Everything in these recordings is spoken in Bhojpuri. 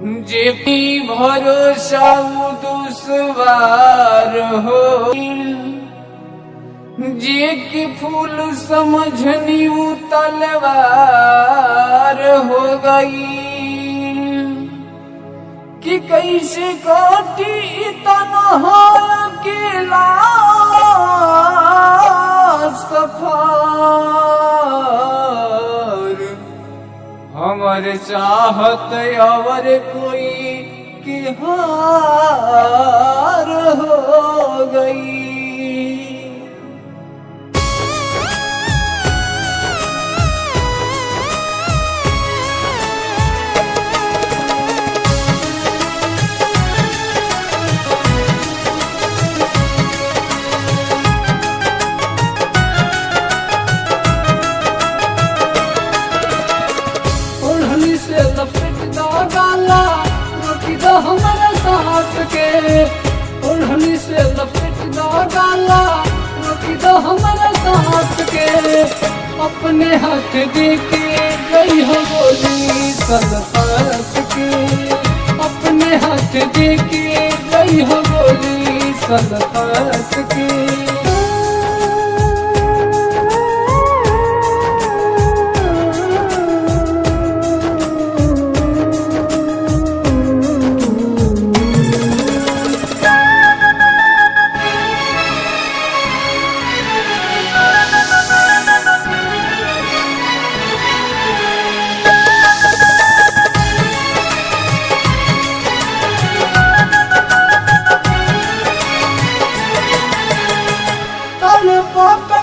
जे भी भरोसा दुश्वार हो, जे की फूल समझनी उ तलवार हो गई। कि कैसे काटी तन्हा अकेला सफर, हमर चाहत और कोई की हार हो गई। लपेट दो गाला रोकी दो हमारा सांस के, ओढ़नी से लपेट दो गाला रोकी दो हमारा सांस के। अपने हाथ देके गई हो गोली सलफास के, अपने हाथ देके गई हो गोली सलफास के।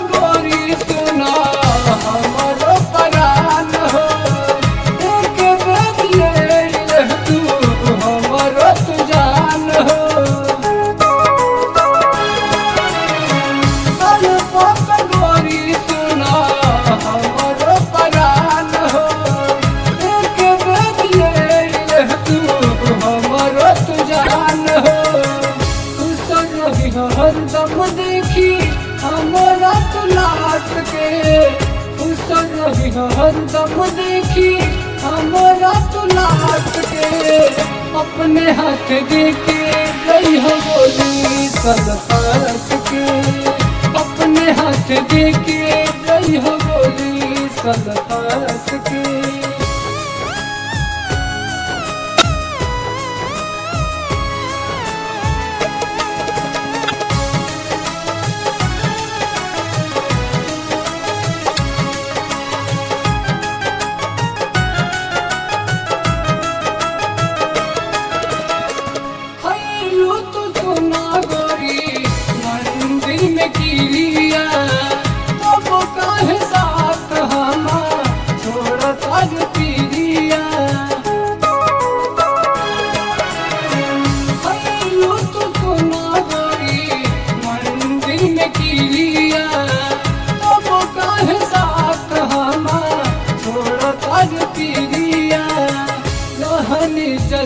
गोरी सुना हमारो परान हो, एक बेदिए तू हमारो तू जान हो। गोरी सुना हमारो परान हो, एक बेदिए तू हमारो तू जान हो। हरदम देखी हमारा तो लाट के, हरदम देखी हमारा तो लाट के। अपने हाथ देके गई हो गोली सलफास के, अपने हाथ देके गई हो गोली सलफास के।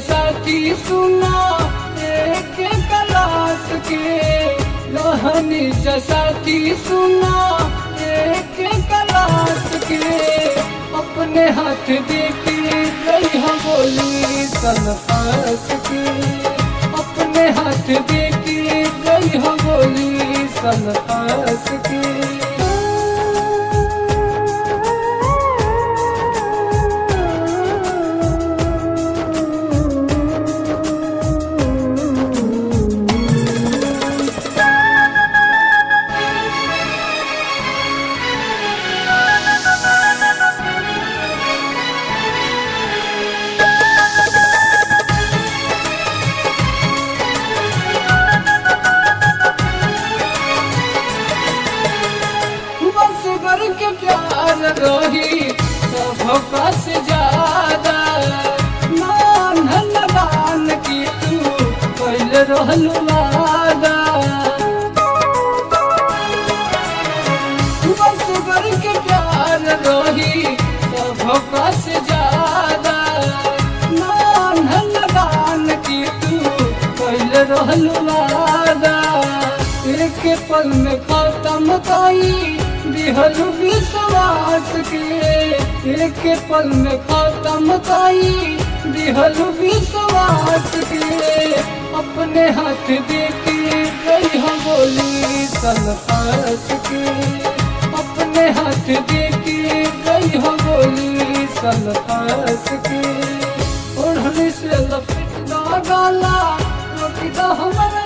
साथी सुना एक कलास के, रोहनी साथी सुना एक कलास के। अपने हाथ देके गई हो गोली सलफास के, अपने हाथ देके गई हो गोली सलफास के। के प्यार रही सबका से ज्यादा, मान लगान की तू पहले रहलू वादा। सुगर के प्यार रही सबका से ज्यादा, मान लगान की तू पहले रहलू वादा। एक पल में खत्म कई दिहलु विश्वास के, एक पल में खत्म कई दिहलु विश्वास विश्वास के अपने हाथ देके गई हो गोली सल्फास के अपने हाथ देके गई हो गोली सल्फास के ओढ़ने से लपेट दा गाला रोटी दा हमारा